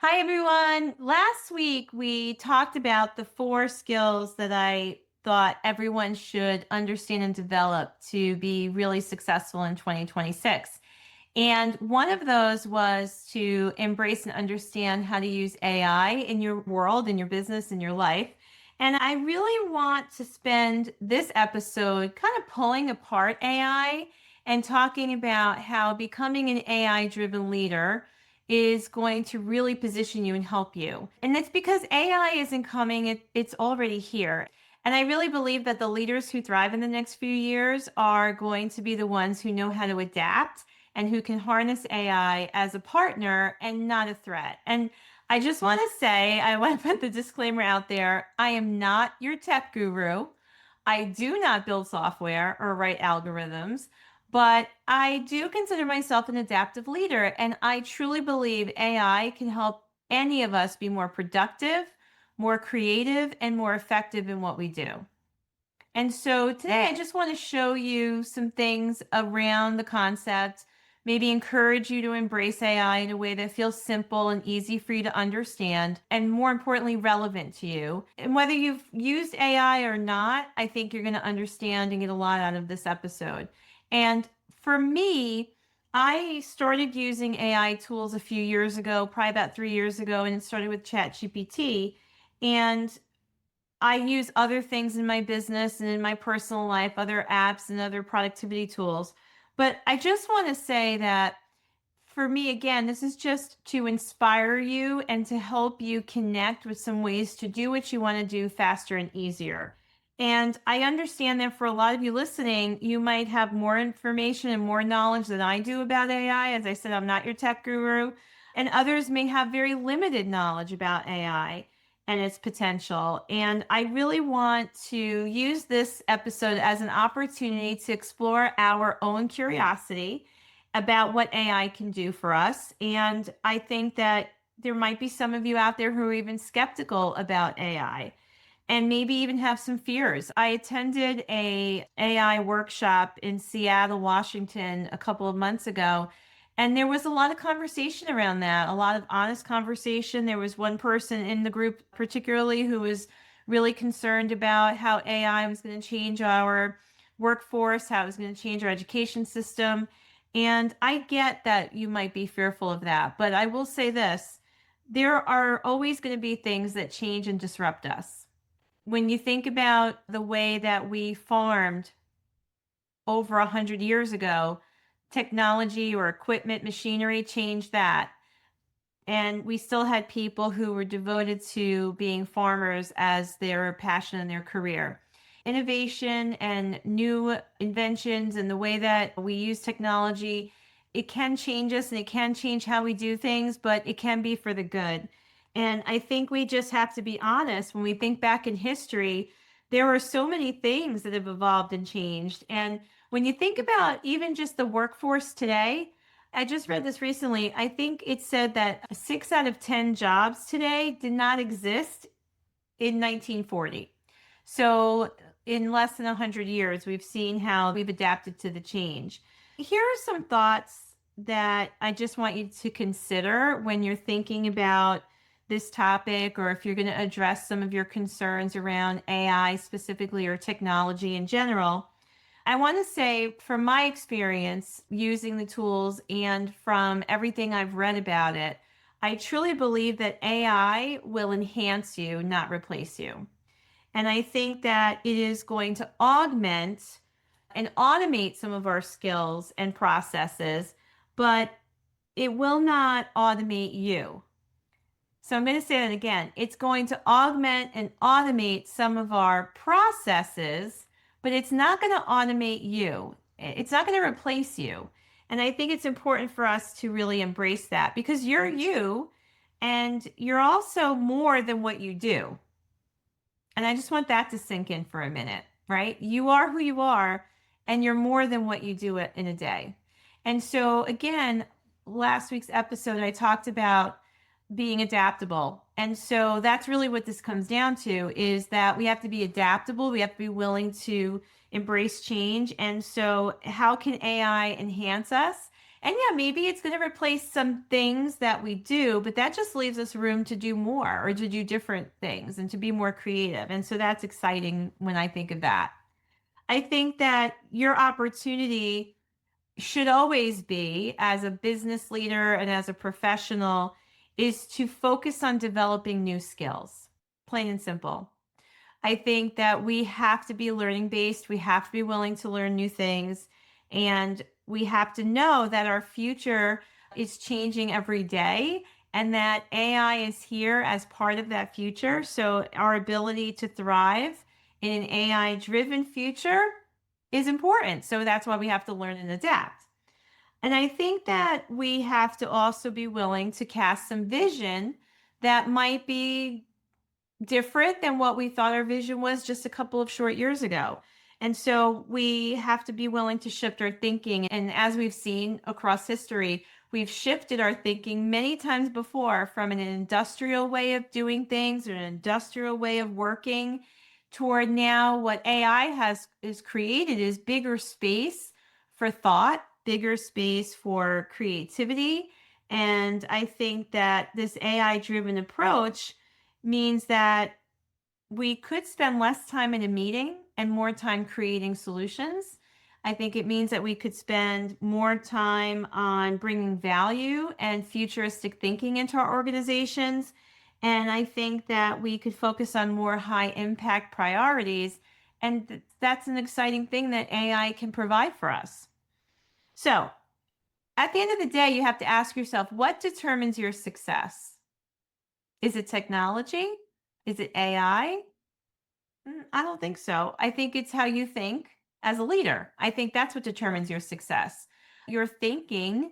Hi, everyone. Last week, we talked about the four skills that I thought everyone should understand and develop to be really successful in 2026. And one of those was to embrace and understand how to use AI in your world, in your business, in your life. And I really want to spend this episode kind of pulling apart AI and talking about how becoming an AI driven leader is going to really position you and help you. And it's because AI isn't coming, it's already here. And I really believe that the leaders who thrive in the next few years are going to be the ones who know how to adapt and who can harness AI as a partner and not a threat. And I just want to say, I want to put the disclaimer out there. I am not your tech guru. I do not build software or write algorithms, but I do consider myself an adaptive leader. And I truly believe AI can help any of us be more productive, more creative, and more effective in what we do. And so today I just want to show you some things around the concept, maybe encourage you to embrace AI in a way that feels simple and easy for you to understand, and more importantly, relevant to you. And whether you've used AI or not, I think you're going to understand and get a lot out of this episode. And for me, I started using AI tools a few years ago, probably about 3 years ago, and it started with ChatGPT. And I use other things in my business and in my personal life, other apps and other productivity tools. But I just want to say that for me, again, this is just to inspire you and to help you connect with some ways to do what you want to do faster and easier. And I understand that for a lot of you listening, you might have more information and more knowledge than I do about AI. As I said, I'm not your tech guru. And others may have very limited knowledge about AI and its potential. And I really want to use this episode as an opportunity to explore our own curiosity about what AI can do for us. And I think that there might be some of you out there who are even skeptical about AI and maybe even have some fears. I attended a AI workshop in Seattle, Washington a couple of months ago, and there was a lot of conversation around that, a lot of honest conversation. There was one person in the group particularly who was really concerned about how AI was going to change our workforce, how it was going to change our education system. And I get that you might be fearful of that, but I will say this, there are always going to be things that change and disrupt us. When you think about the way that we farmed over 100 years ago, technology or equipment, machinery changed that. And we still had people who were devoted to being farmers as their passion and their career. Innovation and new inventions and the way that we use technology, it can change us and it can change how we do things, but it can be for the good. And I think we just have to be honest. When we think back in history, there are so many things that have evolved and changed. And when you think about even just the workforce today, I just read this recently. I think it said that 6 out of 10 jobs today did not exist in 1940. So, in less than 100 years, we've seen how we've adapted to the change. Here are some thoughts that I just want you to consider when you're thinking about this topic, or if you're going to address some of your concerns around AI specifically or technology in general. I want to say, from my experience using the tools and from everything I've read about it, I truly believe that AI will enhance you, not replace you. And I think that it is going to augment and automate some of our skills and processes, but it will not automate you. So I'm going to say that again. It's going to augment and automate some of our processes, but it's not going to automate you. It's not going to replace you. And I think it's important for us to really embrace that because you're you and you're also more than what you do. And I just want that to sink in for a minute, right? You are who you are and you're more than what you do it in a day. And so again, last week's episode, I talked about being adaptable. And so that's really what this comes down to is that we have to be adaptable. We have to be willing to embrace change. And so how can AI enhance us? And yeah, maybe it's going to replace some things that we do, but that just leaves us room to do more or to do different things and to be more creative. And so that's exciting when I think of that. I think that your opportunity should always be, as a business leader and as a professional, is to focus on developing new skills, plain and simple. I think that we have to be learning based. We have to be willing to learn new things. And we have to know that our future is changing every day and that AI is here as part of that future. So our ability to thrive in an AI driven future is important. So that's why we have to learn and adapt. And I think that we have to also be willing to cast some vision that might be different than what we thought our vision was just a couple of short years ago. And so we have to be willing to shift our thinking. And as we've seen across history, we've shifted our thinking many times before from an industrial way of doing things or an industrial way of working toward now what AI has is created is bigger space for thought, bigger space for creativity. And I think that this AI driven approach means that we could spend less time in a meeting and more time creating solutions. I think it means that we could spend more time on bringing value and futuristic thinking into our organizations. And I think that we could focus on more high impact priorities. And that's an exciting thing that AI can provide for us. So at the end of the day, you have to ask yourself, what determines your success? Is it technology? Is it AI? I don't think so. I think it's how you think as a leader. I think that's what determines your success. Your thinking,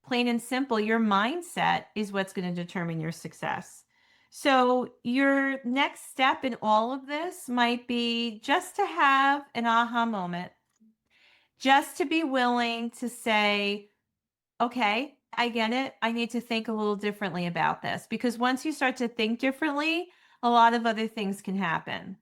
plain and simple, your mindset is what's going to determine your success. So, your next step in all of this might be just to have an aha moment, just to be willing to say, okay, I get it. I need to think a little differently about this because once you start to think differently, a lot of other things can happen.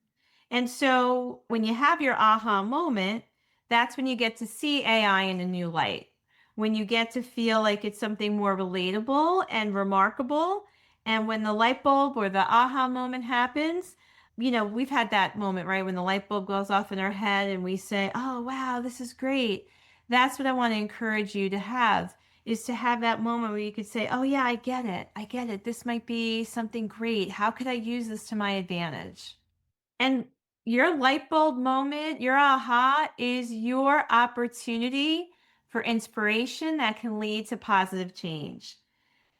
And so when you have your aha moment, that's when you get to see AI in a new light. When you get to feel like it's something more relatable and remarkable. And when the light bulb or the aha moment happens, we've had that moment, right? When the light bulb goes off in our head and we say, oh, wow, this is great. That's what I want to encourage you to have is to have that moment where you could say, oh, yeah, I get it. I get it. This might be something great. How could I use this to my advantage? And your light bulb moment, your aha is your opportunity for inspiration that can lead to positive change.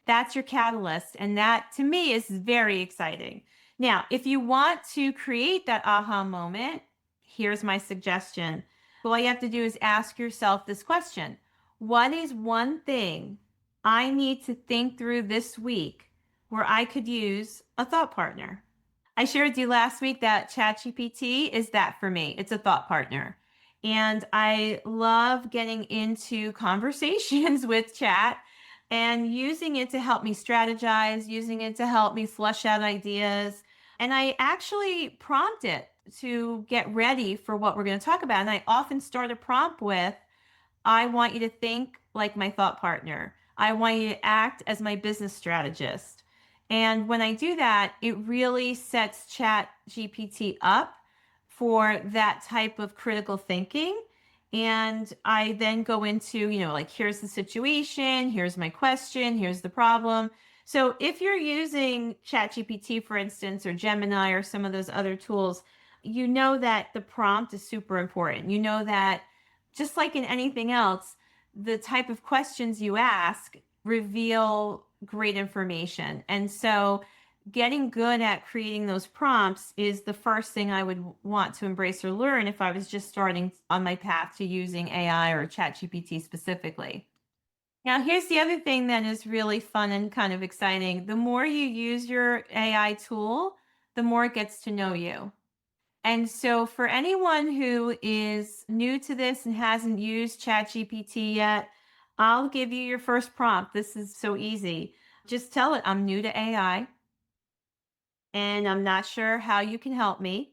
That's your catalyst. And that to me is very exciting. Now, if you want to create that aha moment, here's my suggestion. All you have to do is ask yourself this question. What is one thing I need to think through this week where I could use a thought partner? I shared with you last week that ChatGPT is that for me. It's a thought partner. And I love getting into conversations with chat and using it to help me strategize, using it to help me flush out ideas. And I actually prompt it to get ready for what we're going to talk about. And I often start a prompt with, I want you to think like my thought partner. I want you to act as my business strategist. And when I do that, it really sets Chat GPT up for that type of critical thinking. And I then go into, like, here's the situation, here's my question, here's the problem. So if you're using ChatGPT, for instance, or Gemini or some of those other tools, you know that the prompt is super important. You know that just like in anything else, the type of questions you ask reveal great information. And so getting good at creating those prompts is the first thing I would want to embrace or learn if I was just starting on my path to using AI or ChatGPT specifically. Now, here's the other thing that is really fun and kind of exciting. The more you use your AI tool, the more it gets to know you. And so, for anyone who is new to this and hasn't used ChatGPT yet, I'll give you your first prompt. This is so easy. Just tell it, I'm new to AI and I'm not sure how you can help me.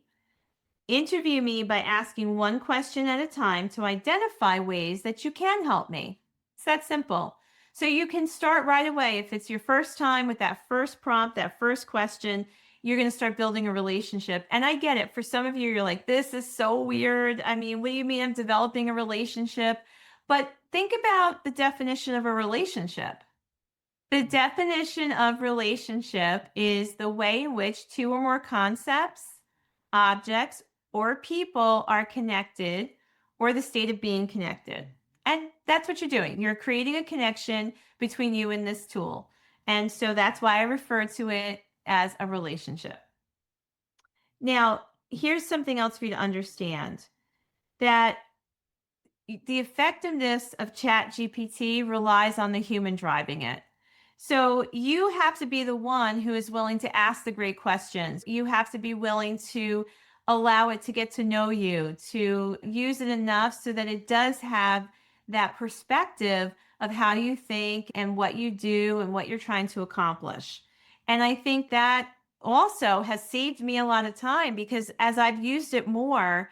Interview me by asking one question at a time to identify ways that you can help me. that simple. So you can start right away. If it's your first time with that first prompt, that first question, you're going to start building a relationship. And I get it. For some of you, you're like, this is so weird. I mean, what do you mean I'm developing a relationship? But think about the definition of a relationship. The definition of relationship is the way in which two or more concepts, objects, or people are connected, or the state of being connected. And that's what you're doing. You're creating a connection between you and this tool. And so that's why I refer to it as a relationship. Now, here's something else for you to understand, that the effectiveness of ChatGPT relies on the human driving it. So you have to be the one who is willing to ask the great questions. You have to be willing to allow it to get to know you, to use it enough so that it does have that perspective of how you think and what you do and what you're trying to accomplish. And I think that also has saved me a lot of time, because as I've used it more,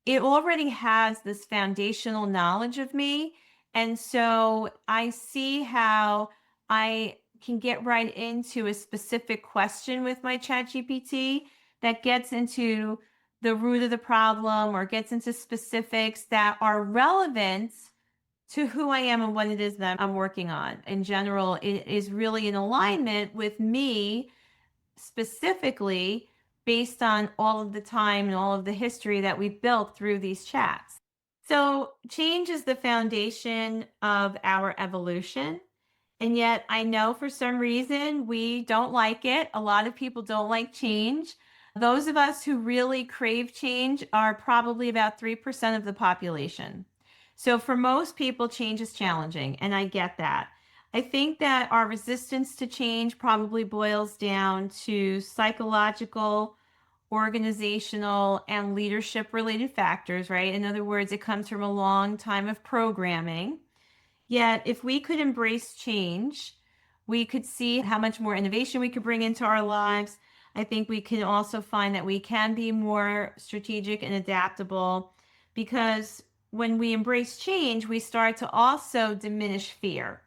it already has this foundational knowledge of me. And so I see how I can get right into a specific question with my ChatGPT that gets into the root of the problem or gets into specifics that are relevant to who I am and what it is that I'm working on. In general, it is really in alignment with me specifically, based on all of the time and all of the history that we've built through these chats. So, change is the foundation of our evolution. And yet, I know for some reason we don't like it. A lot of people don't like change. Those of us who really crave change are probably about 3% of the population. So, for most people, change is challenging, and I get that. I think that our resistance to change probably boils down to psychological, organizational, and leadership related factors, right? In other words, it comes from a long time of programming. Yet, if we could embrace change, we could see how much more innovation we could bring into our lives. I think we can also find that we can be more strategic and adaptable, because when we embrace change, we start to also diminish fear.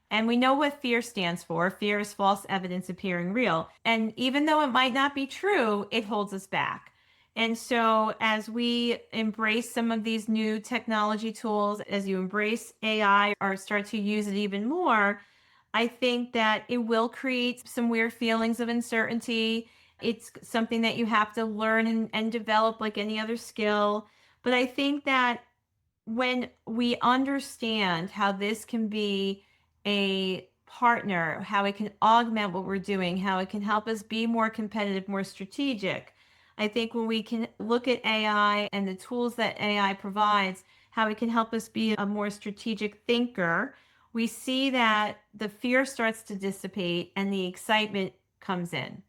And we know what fear stands for. Fear is false evidence appearing real. And even though it might not be true, it holds us back. And so, as we embrace some of these new technology tools, as you embrace AI or start to use it even more, I think that it will create some weird feelings of uncertainty. It's something that you have to learn and develop like any other skill. But I think that when we understand how this can be a partner, how it can augment what we're doing, how it can help us be more competitive, more strategic. I think when we can look at AI and the tools that AI provides, how it can help us be a more strategic thinker, we see that the fear starts to dissipate and the excitement comes in.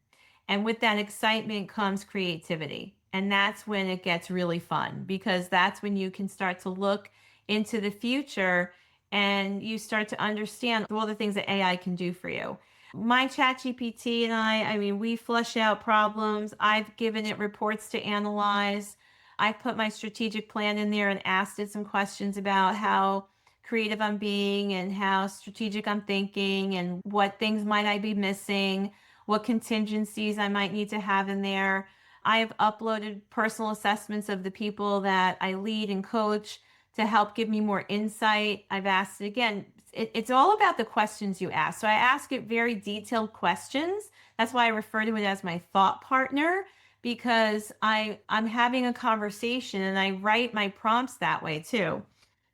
And with that excitement comes creativity. And that's when it gets really fun, because that's when you can start to look into the future and you start to understand all the things that AI can do for you. My chat GPT and I mean, we flesh out problems. I've given it reports to analyze. I put my strategic plan in there and asked it some questions about how creative I'm being and how strategic I'm thinking and what things might I be missing, what contingencies I might need to have in there. I have uploaded personal assessments of the people that I lead and coach to help give me more insight. I've asked it again. It's all about the questions you ask. So I ask it very detailed questions. That's why I refer to it as my thought partner, because I'm having a conversation and I write my prompts that way too.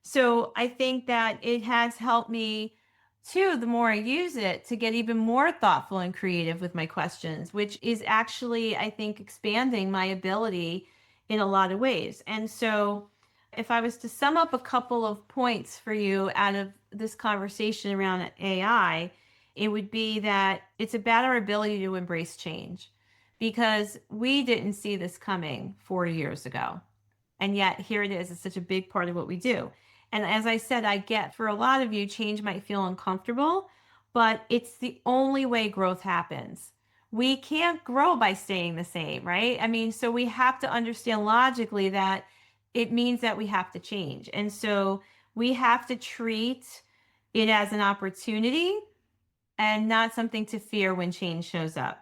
So I think that it has helped me too, the more I use it, to get even more thoughtful and creative with my questions, which is actually, I think, expanding my ability in a lot of ways. And so, if I was to sum up a couple of points for you out of this conversation around AI, it would be that it's about our ability to embrace change, because we didn't see this coming 4 years ago. And yet here it is. It's such a big part of what we do. And as I said, I get, for a lot of you, change might feel uncomfortable, but it's the only way growth happens. We can't grow by staying the same, right? I mean, so we have to understand logically that it means that we have to change. And so we have to treat it as an opportunity and not something to fear when change shows up.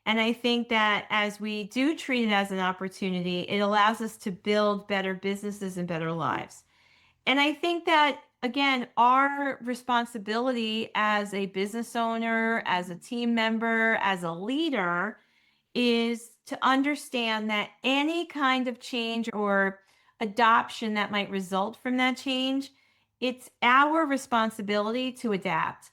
And I think that as we do treat it as an opportunity, it allows us to build better businesses and better lives. And I think that, again, our responsibility as a business owner, as a team member, as a leader is to understand that any kind of change or adoption that might result from that change, it's our responsibility to adapt.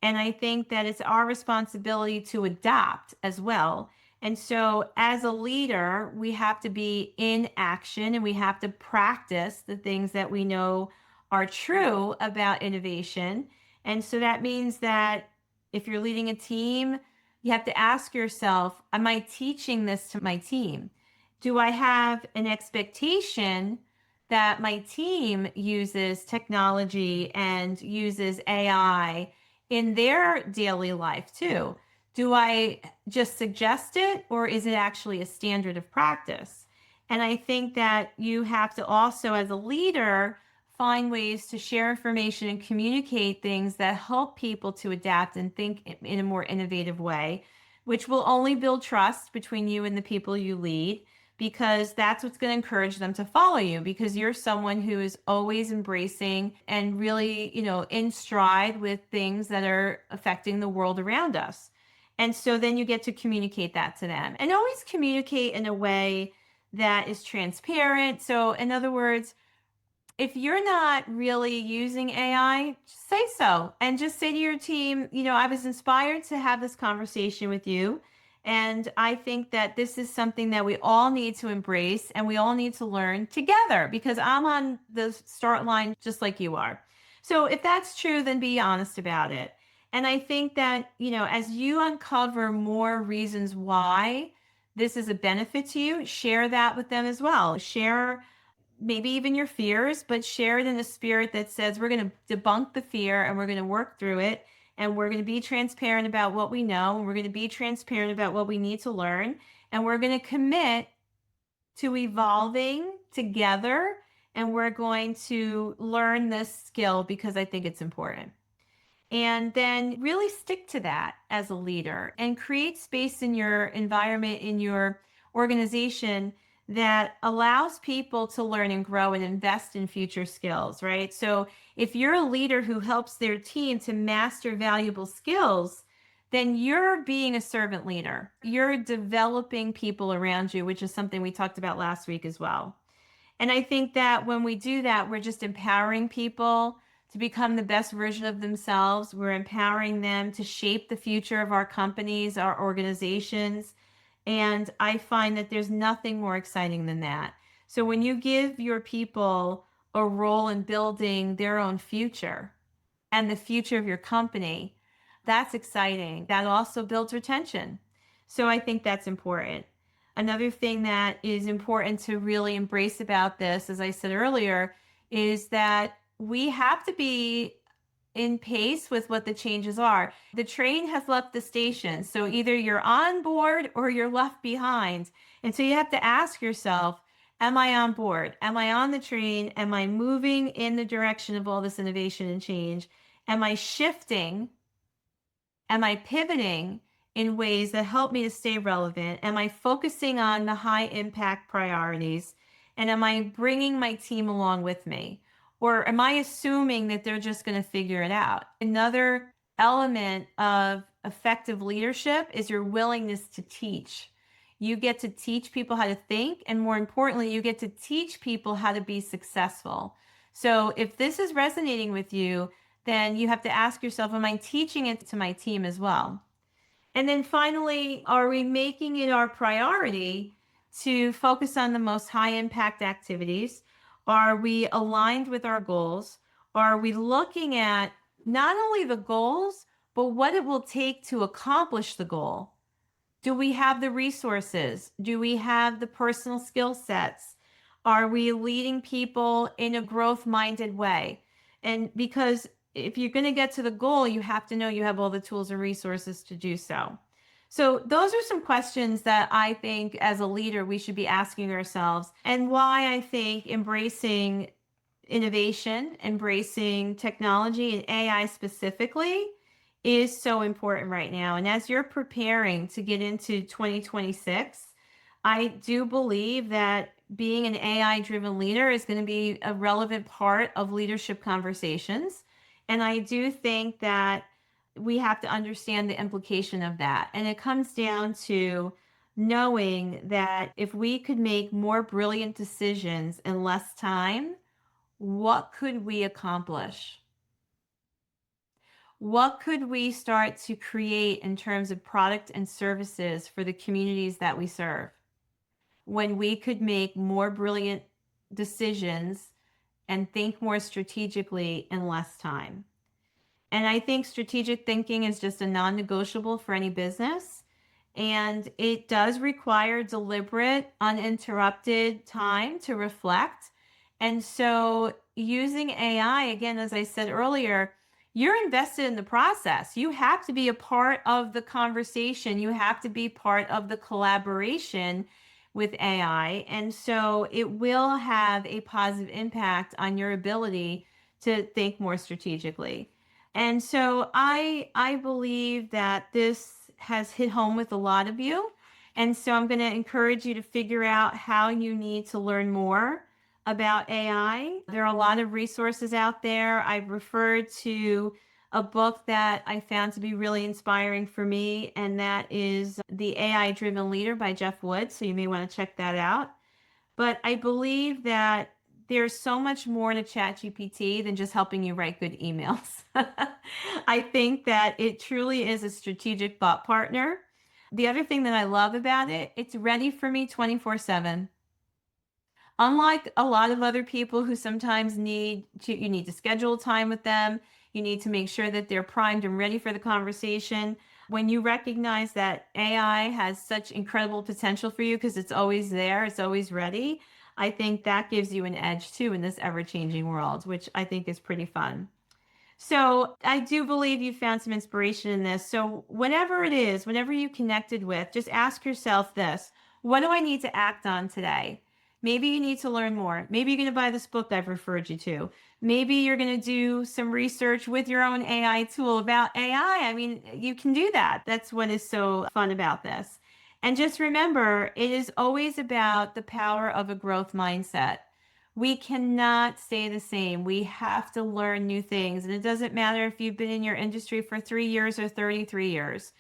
And I think that it's our responsibility to adopt as well. And so, as a leader, we have to be in action and we have to practice the things that we know are true about innovation. And so, that means that if you're leading a team, you have to ask yourself, am I teaching this to my team? Do I have an expectation that my team uses technology and uses AI in their daily life too? Do I just suggest it, or is it actually a standard of practice? And I think that you have to also, as a leader, find ways to share information and communicate things that help people to adapt and think in a more innovative way, which will only build trust between you and the people you lead, because that's what's going to encourage them to follow you, because you're someone who is always embracing and really, in stride with things that are affecting the world around us. And so then you get to communicate that to them, and always communicate in a way that is transparent. So in other words, if you're not really using AI, just say so, and just say to your team, I was inspired to have this conversation with you. And I think that this is something that we all need to embrace and we all need to learn together, because I'm on the start line just like you are. So if that's true, then be honest about it. And I think that, as you uncover more reasons why this is a benefit to you, share that with them as well. Share maybe even your fears, but share it in a spirit that says we're going to debunk the fear and we're going to work through it. And we're going to be transparent about what we know. And we're going to be transparent about what we need to learn. And we're going to commit to evolving together. And we're going to learn this skill because I think it's important. And then really stick to that as a leader and create space in your environment, in your organization, that allows people to learn and grow and invest in future skills, right? So if you're a leader who helps their team to master valuable skills, then you're being a servant leader. You're developing people around you, which is something we talked about last week as well. And I think that when we do that, we're just empowering people to become the best version of themselves. We're empowering them to shape the future of our companies, our organizations. And I find that there's nothing more exciting than that. So when you give your people a role in building their own future and the future of your company, that's exciting. That also builds retention. So I think that's important. Another thing that is important to really embrace about this, as I said earlier, is that we have to be in pace with what the changes are. The train has left the station, so either you're on board or you're left behind. And so you have to ask yourself, am I on board? Am I on the train? Am I moving in the direction of all this innovation and change? Am I shifting? Am I pivoting in ways that help me to stay relevant? Am I focusing on the high impact priorities? And am I bringing my team along with me? Or am I assuming that they're just going to figure it out? Another element of effective leadership is your willingness to teach. You get to teach people how to think, and more importantly, you get to teach people how to be successful. So if this is resonating with you, then you have to ask yourself, am I teaching it to my team as well? And then finally, are we making it our priority to focus on the most high impact activities? Are we aligned with our goals? Are we looking at not only the goals, but what it will take to accomplish the goal? Do we have the resources? Do we have the personal skill sets? Are we leading people in a growth minded way? And because if you're going to get to the goal, you have to know you have all the tools and resources to do so. So those are some questions that I think as a leader we should be asking ourselves, and why I think embracing innovation, embracing technology and AI specifically is so important right now. And as you're preparing to get into 2026, I do believe that being an AI driven leader is going to be a relevant part of leadership conversations. And I do think that we have to understand the implication of that. And it comes down to knowing that if we could make more brilliant decisions in less time, what could we accomplish? What could we start to create in terms of product and services for the communities that we serve when we could make more brilliant decisions and think more strategically in less time? And I think strategic thinking is just a non negotiable for any business. And it does require deliberate, uninterrupted time to reflect. And so, using AI, again, as I said earlier, you're invested in the process. You have to be a part of the conversation, you have to be part of the collaboration with AI. And so, it will have a positive impact on your ability to think more strategically. And so I believe that this has hit home with a lot of you. And so I'm going to encourage you to figure out how you need to learn more about AI. There are a lot of resources out there. I've referred to a book that I found to be really inspiring for me, and that is The AI Driven Leader by Jeff Woods. So you may want to check that out. But I believe that there's so much more to ChatGPT than just helping you write good emails. I think that it truly is a strategic thought partner. The other thing that I love about it, it's ready for me 24/7. Unlike a lot of other people who sometimes you need to schedule time with them, you need to make sure that they're primed and ready for the conversation. When you recognize that AI has such incredible potential for you because it's always there, it's always ready, I think that gives you an edge too in this ever-changing world, which I think is pretty fun. So I do believe you found some inspiration in this. So whatever it is, whatever you connected with, just ask yourself this: what do I need to act on today? Maybe you need to learn more. Maybe you're going to buy this book I've referred you to. Maybe you're going to do some research with your own AI tool about AI. I mean, you can do that. That's what is so fun about this. And just remember, it is always about the power of a growth mindset. We cannot stay the same. We have to learn new things. And it doesn't matter if you've been in your industry for 3 years or 33 years.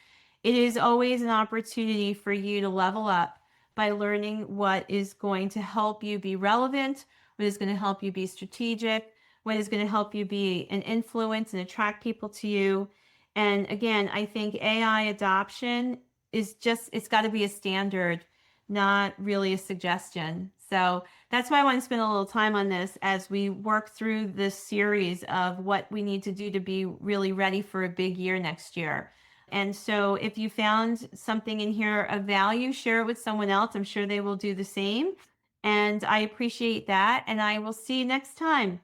It is always an opportunity for you to level up by learning what is going to help you be relevant, what is going to help you be strategic, what is going to help you be an influence and attract people to you. And again, I think AI adoption is just, it's got to be a standard, not really a suggestion. So that's why I want to spend a little time on this as we work through this series of what we need to do to be really ready for a big year next year. And so if you found something in here of value, share it with someone else. I'm sure they will do the same. And I appreciate that. And I will see you next time.